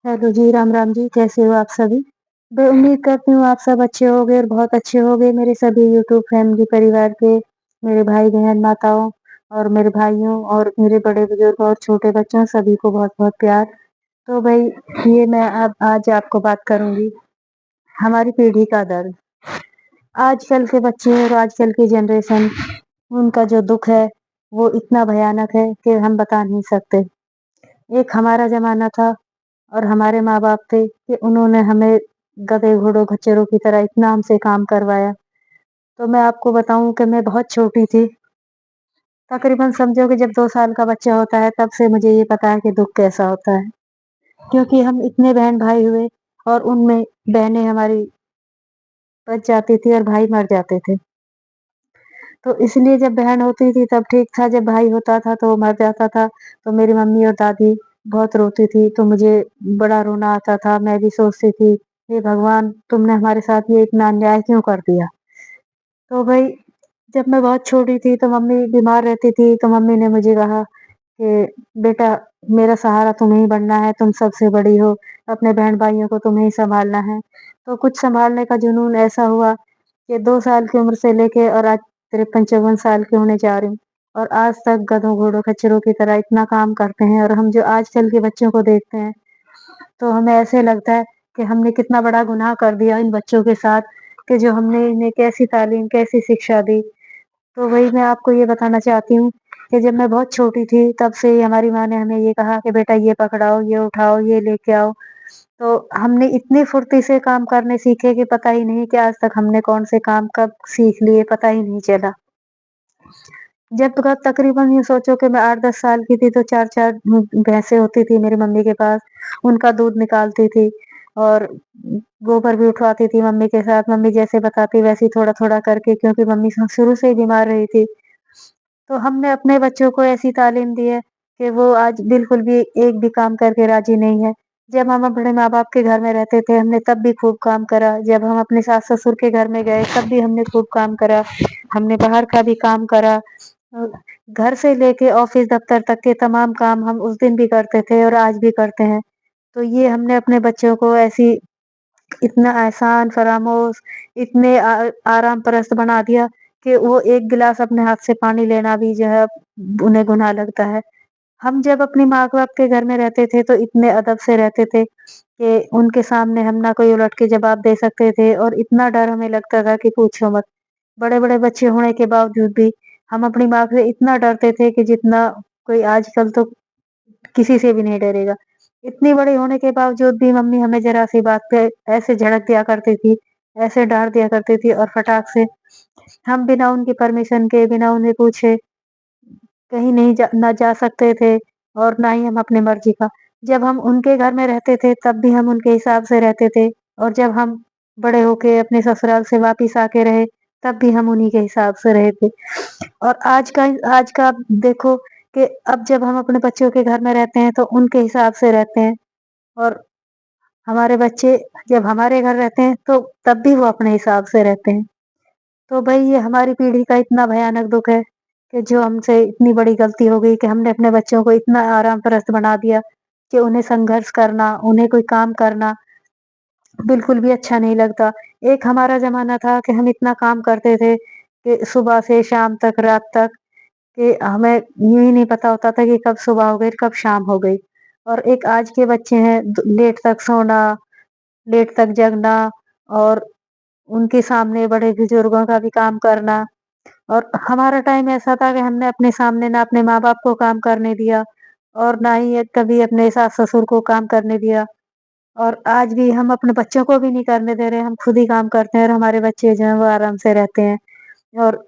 Hello जी, राम राम जी, कैसे हो आप सभी? मैं उम्मीद करती हूँ आप सब अच्छे होंगे और बहुत अच्छे होंगे। मेरे सभी यूट्यूब फैमिली परिवार के, मेरे भाई-बहन, माताओं और मेरे भाइयों और मेरे बड़े बुजुर्ग और छोटे बच्चों सभी को बहुत-बहुत प्यार। तो भई ये मैं अब आज आपको बात करूँगी, हमारी पीढ़ी का दर्द। आजकल के बच्चे और आजकल की जनरेशन, उनका जो दुःख है, वो इतना भयानक है कि हम बता नहीं सकते। एक हमारा ज़माना था और हमारे माँ-बाप थे कि उन्होंने हमें गधे, घोड़ों, खच्चरों की तरह इतना हमसे काम करवाया। तो मैं आपको बताऊँ कि मैं बहुत छोटी थी, तकरीबन समझो कि जब 2 साल का बच्चा होता है तब से मुझे ये पता है कि दुःख कैसा होता है। क्योंकि हम इतने बहन-भाई हुए और उनमें बहनें हमारी बच जाती थी और भाई मर जाते थे। तो इसलिए जब बहन होती थी तब ठीक था, जब भाई होता था तो वो मर जाता था, तो मेरी मम्मी और दादी बहुत रोती थी, तो मुझे बड़ा रोना आता था। मैं भी सोचती थी, हे भगवान! तुमने हमारे साथ ये इतना अन्याय क्यों कर दिया? तो भई जब मैं बहुत छोटी थी तो मम्मी बीमार रहती थी, तो मम्मी ने मुझे कहा कि बेटा मेरा सहारा तुम्हें ही बनना है, तुम सबसे बड़ी हो, अपने बहन-भाइयों को तुम्हें ही सँभालना है। तो कुछ सँभालने का जुनून ऐसा हुआ कि 2 साल की उम्र से लेके और आज 53-54 साल की होने जा रही हूँ और आज तक गधों, घोड़ों, खच्चरों की तरह इतना काम करते हैं और हम जो आजकल के बच्चों को देखते हैं, तो हमें ऐसे लगता है कि हमने कितना बड़ा गुनाह कर दिया इन बच्चों के साथ कि जो हमने इन्हें कैसी तालीम, कैसी शिक्षा दी। तो वही मैं आपको ये बताना चाहती हूँ कि जब मैं बहुत छोटी थी तब से ही हमारी माँ ने हमें ये कहा कि बेटा ये पकड़ाओ, ये उठाओ, ये लेके आओ। तो हमने इतनी फुर्ती से काम करने सीखे कि पता ही नहीं कि आज तक हमने कौन से काम कब सीख लिए पता ही नहीं चला। जब तक तकरीबन ये सोचो कि मैं 8-10 साल की थी तो 4-4 भैंसें होती थी मेरी मम्मी के पास, उनका दूध निकालती थी और गोबर भी उठवाती थी मम्मी के साथ। मम्मी जैसे बताती वैसे ही थोड़ा-थोड़ा करके, क्योंकि मम्मी शुरू से ही बीमार रही थी। तो हमने अपने बच्चों को ऐसी तालीम दी है कि वो आज बिल्कुल भी एक भी काम करके राज़ी नहीं है। जब हम अपने माँ-बाप के घर में रहते थे, हमने तब भी खूब काम करा। जब हम अपने सास-ससुर के घर में गए, तब भी हमने खूब काम करा। हमने बाहर का भी काम करा। अ, घर से लेके ऑफ़िस दफ़्तर तक के तमाम काम हम उस दिन भी करते थे और आज भी करते हैं। तो ये हमने अपने बच्चों को ऐसी इतना आसान, फ़रामोश, इतने आराम परस्त बना दिया कि वो एक गिलास अपने हाथ से पानी लेना भी जो है उन्हें गुनाह लगता है। हम जब अपनी माँ-बाप के घर में रहते थे तो इतने अदब से रहते थे कि उनके सामने हम ना कोई उलट के जवाब दे सकते थे और इतना डर हमें लगता था कि पूछो मत। बड़े-बड़े बच्चे होने के बावजूद भी हम अपनी माँ से इतना डरते थे कि जितना कोई आजकल तो किसी से भी नहीं डरेगा। इतनी बड़ी होने के बावजूद भी मम्मी हमें ज़रा-सी बात पे ऐसे झड़क दिया करती थी, ऐसे डाँट दिया करती थी और फटाक से हम बिना उनकी परमिशन के, बिना उन्हें पूछे कहीं नहीं ना जा सकते थे और ना ही हम अपनी मर्ज़ी का। जब हम उनके घर में रहते थे तब भी हम उनके हिसाब से रहते थे और जब हम बड़े होके अपने ससुराल से वापिस आके रहे, तब भी हम उन्हीं के हिसाब से रहे थे। और आज का आप देखो कि अब जब हम अपने बच्चों के घर में रहते हैं तो उनके हिसाब से रहते हैं और हमारे बच्चे जब हमारे घर रहते हैं तो तब भी वो अपने हिसाब से रहते हैं। तो भई ये हमारी पीढ़ी का इतना भयानक दुःख है कि जो हमसे इतनी बड़ी गलती हो गई कि हमने अपने बच्चों को इतना आराम-परस्त बना दिया कि उन्हें संघर्ष करना, उन्हें कोई काम करना बिल्कुल भी अच्छा नहीं लगता। एक हमारा ज़माना था कि हम इतना काम करते थे कि सुबह से शाम तक, रात तक कि हमें यूँ ही नहीं पता होता था कि कब सुबह हो गई, कब शाम हो गई। और एक आज के बच्चे हैं लेट तक सोना, लेट तक जगना और उनके सामने बड़े-बुजुर्गों का भी काम करना। और हमारा टाइम ऐसा था कि हमने अपने सामने ना अपने माँ-बाप को काम करने दिया और ना ही कभी अपने सास-ससुर को काम करने दिया। और आज भी हम अपने बच्चों को भी नहीं करने दे रहे हैं, हम खुद ही काम करते हैं और हमारे बच्चे जो हैं वो आराम से रहते हैं। और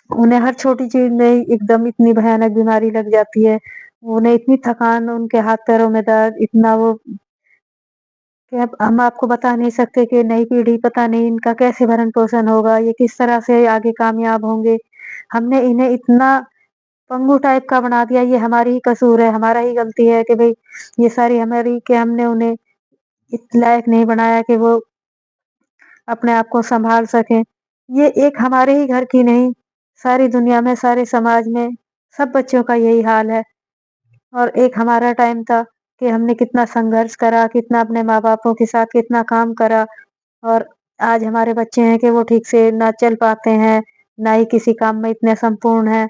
उन्हें हर छोटी चीज़ में ही एकदम इतनी भयानक बीमारी लग जाती है। उन्हें इतनी थकान, उनके हाथ-पैरों में दर्द, इतना वो कि अब हम आपको बता नहीं सकते कि नई पीढ़ी पता नहीं इनका कैसे भरण-पोषण होगा, ये किस तरह से आगे कामयाब होंगे। हमने इन्हें इतना पंगु टाइप का बना दिया, ये हमारी ही कसूर है, हमारा ही गलती है कि भई ये सारी हमारी कि हमने उन्हें इस लायक नहीं बनाया कि वो अपने आप को सँभाल सकें। ये एक हमारे ही घर की नहीं, सारी दुनिया में, सारे समाज में सब बच्चों का यही हाल है। और एक हमारा टाइम था कि हमने कितना संघर्ष करा, कितना अपने माँ-बापों के साथ कितना काम करा और आज हमारे बच्चे हैं कि वो ठीक से ना चल पाते हैं, ना ही किसी काम में इतने संपूर्ण हैं।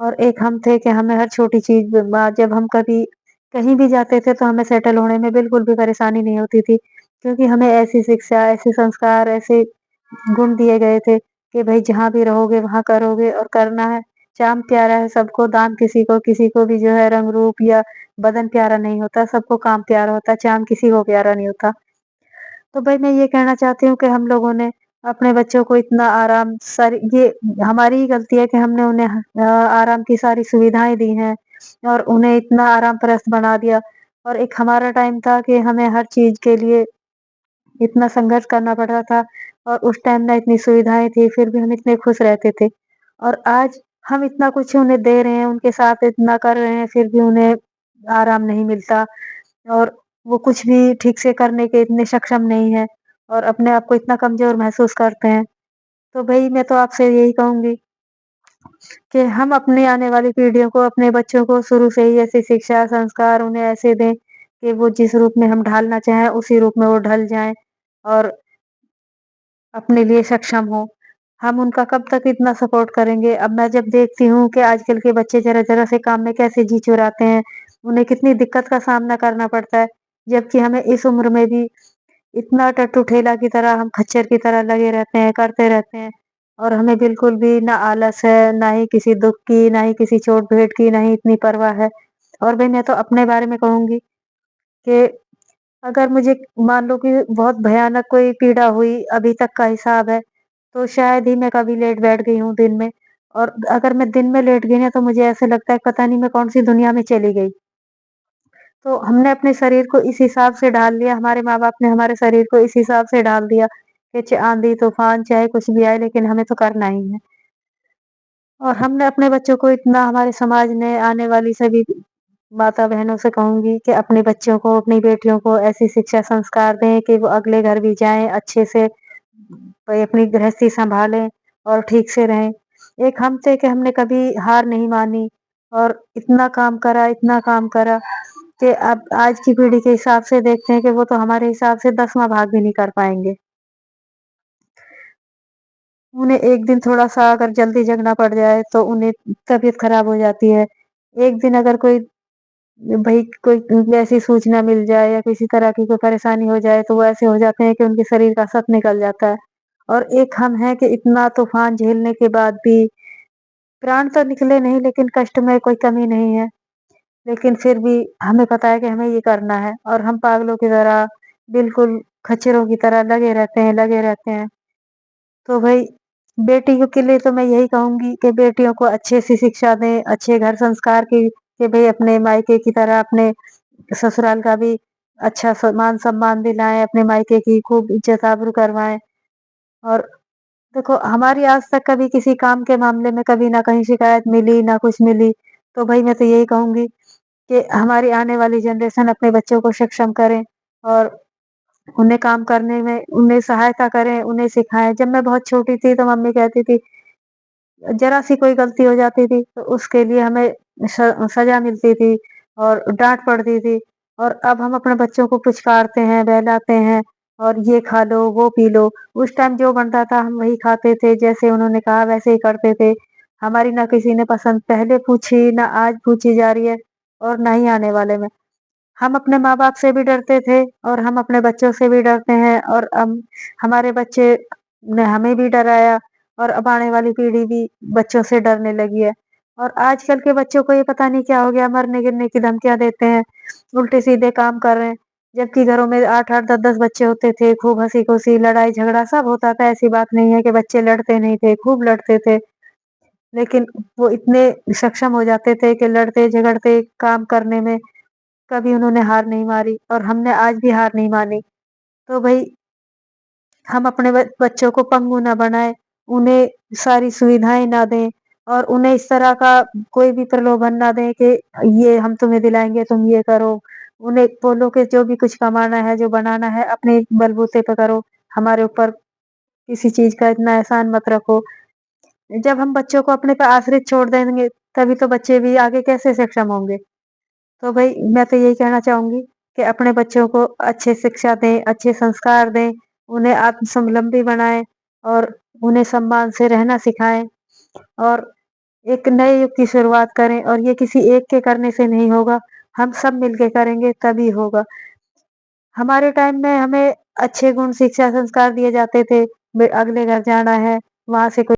और एक हम थे कि हमें हर छोटी चीज़ जब हम कभी कहीं भी जाते थे तो हमें सेटल होने में बिल्कुल भी परेशानी नहीं होती थी। क्योंकि हमें ऐसी शिक्षा, ऐसे संस्कार, ऐसे गुण दिए गए थे कि भई जहाँ भी रहोगे वहाँ करोगे और करना है। चाँद प्यारा है सबको, दाम किसी को भी जो है रंग रूप या बदन प्यारा नहीं होता, सबको काम प्यारा होता है, चाँद किसी को प्यारा नहीं होता। तो भई मैं ये कहना चाहती हूँ कि हम लोगों ने अपने बच्चों को इतना आराम सारी ये हमारी ही गलती है कि हमने उन्हें आराम की सारी सुविधाएँ दी हैं और उन्हें इतना आराम-परस्त बना दिया और एक हमारा टाइम था कि हमें हर चीज़ के लिए इतना संघर्ष करना पड़ता था और उस टाइम ना इतनी सुविधाएँ थी, फिर भी हम इतने खुश रहते थे। और आज हम इतना कुछ उन्हें दे रहे हैं, उनके साथ इतना कर रहे हैं, फिर भी उन्हें आराम नहीं मिलता और वो कुछ भी ठीक से करने के इतने सक्षम नहीं हैं और अपने आप को इतना कमज़ोर महसूस करते हैं। तो भई मैं तो आपसे यही कहूँगी कि हम अपनी आने वाली पीढ़ियों को, अपने बच्चों को शुरू से ही ऐसी शिक्षा, संस्कार उन्हें ऐसे दें कि वो जिस रूप में हम ढालना चाहें, उसी रूप में वो ढल जाएँ और अपने लिए सक्षम हों। हम उनका कब तक इतना सपोर्ट करेंगे? अब मैं जब देखती हूँ कि आजकल के बच्चे ज़रा-ज़रा से काम में कैसे जी चुराते हैं, उन्हें कितनी दिक्कत का सामना करना पड़ता है, जबकि हमें इस उम्र में भी इतना टट्टू ठेला की तरह हम खच्चर की तरह लगे रहते हैं, करते रहते हैं और हमें बिल्कुल भी ना आलस है, ना ही किसी दुःख की, ना ही किसी चोट-भेट की, ना ही इतनी परवाह है। और भई मैं तो अपने बारे में कहूँगी कि अगर मुझे मान लो कि बहुत भयानक कोई पीड़ा हुई, अभी तक का हिसाब है, तो शायद ही मैं कभी लेट बैठ गई हूँ दिन में और अगर मैं दिन में लेट गई ना, तो मुझे ऐसा लगता है पता नहीं मैं कौन-सी दुनिया में चली गई। तो हमने अपने शरीर को इस हिसाब से ढाल लिया, हमारे माँ-बाप ने हमारे शरीर को इस हिसाब से ढाल दिया कि आंधी-तूफ़ान चाहे कुछ भी आए लेकिन हमें तो करना ही है। और हमने अपने बच्चों को इतना हमारे समाज ने आने वाली सभी माता-बहनों से कहूँगी कि अपने बच्चों को, अपनी बेटियों को ऐसी शिक्षा संस्कार दें कि वो अगले घर भी जाएँ, अच्छे से भई अपनी गृहस्थी सँभालें और ठीक से रहें। एक हम थे कि हमने कभी हार नहीं मानी और इतना काम करा कि अब आज की पीढ़ी के हिसाब से देखते हैं कि वो तो हमारे हिसाब से 10वाँ भाग भी नहीं कर पाएँगे। उन्हें एक दिन थोड़ा-सा अगर जल्दी जगना पड़ जाए तो उन्हें तबीयत खराब हो जाती है। एक दिन अगर भई कोई ऐसी सूचना मिल जाए या किसी तरह की कोई परेशानी हो जाए तो वो ऐसे हो जाते हैं कि उनके शरीर का सत निकल जाता है। और एक हम हैं कि इतना तूफ़ान झेलने के बाद भी प्राण तो निकले नहीं लेकिन कष्ट में कोई कमी नहीं है। लेकिन फिर भी हमें पता है कि हमें ये करना है और हम पागलों की तरह बिल्कुल खच्चरों की तरह लगे रहते हैं। तो भई बेटियों के लिए तो मैं यही कहूँगी कि बेटियों को अच्छे से शिक्षा दें, अच्छे घर संस्कार की कि भई अपने मायके की तरह अपने ससुराल का भी अच्छा मान-सम्मान दिलाएँ, अपने मायके की खूब इज़्ज़त-आबरू करवाएँ और देखो हमारी आज तक कभी किसी काम के मामले में कभी ना कहीं शिकायत मिली, ना कुछ मिली। तो भई मैं तो यही कहूँगी कि हमारी आने वाली जनरेशन अपने बच्चों को सक्षम करें और उन्हें काम करने में उन्हें सहायता करें, उन्हें सिखाएँ। जब मैं बहुत छोटी थी तो मम्मी कहती थी ज़रा-सी कोई गलती हो जाती थी तो उसके लिए हमें सज़ा मिलती थी और डाँट पड़ती थी और अब हम अपने बच्चों को पुचकारते हैं, बहलाते हैं और ये खा लो, वो पी लो। उस टाइम जो बनता था हम वही खाते थे, जैसे उन्होंने कहा वैसे ही करते थे। हमारी ना किसी ने पसंद पहले पूछी, ना आज पूछी जा रही है और ना ही आने वाले में। हम अपने माँ-बाप से भी डरते थे और हम अपने बच्चों से भी डरते हैं और हमारे बच्चे ने हमें भी डराया और अब आने वाली पीढ़ी भी बच्चों से डरने लगी है। और आजकल के बच्चों को ये पता नहीं क्या हो गया मरने-गिरने की धमकियाँ देते हैं, उल्टे-सीधे काम कर रहे हैं। जबकि घरों में 8-8 10-10 बच्चे होते थे, खूब हँसी-खुशी, लड़ाई-झगड़ा सब होता था, ऐसी बात नहीं है कि बच्चे लड़ते नहीं थे, खूब लड़ते थे। लेकिन वो इतने सक्षम हो जाते थे कि लड़ते-झगड़ते काम करने में कभी उन्होंने हार नहीं मारी और हमने आज भी हार नहीं मानी। तो भई हम अपने बच्चों को पंगु ना बनाएँ, उन्हें सारी सुविधाएँ ना दें और उन्हें इस तरह का कोई भी प्रलोभन ना दें कि ये हम तुम्हें दिलाएँगे, तुम ये करो। उन्हें बोलो कि जो भी कुछ कमाना है, जो बनाना है, अपने बलबूते पे करो, हमारे ऊपर किसी चीज़ का इतना एहसान मत रखो। जब हम बच्चों को अपने पे आश्रित छोड़ देंगे, तभी तो बच्चे भी आगे कैसे सक्षम होंगे? तो भई मैं तो यही कहना चाहूँगी कि अपने बच्चों को अच्छी शिक्षा दें, अच्छे संस्कार दें, उन्हें आत्मस्वावलंबी बनाएँ और उन्हें सम्मान से रहना सिखाएँ और एक नए युग की शुरुआत करें और ये किसी एक के करने से नहीं होगा, हम सब मिलके करेंगे तभी होगा। हमारे टाइम में हमें अच्छे गुण, शिक्षा, संस्कार दिए जाते थे, अगले घर जाना है, वहाँ से कोई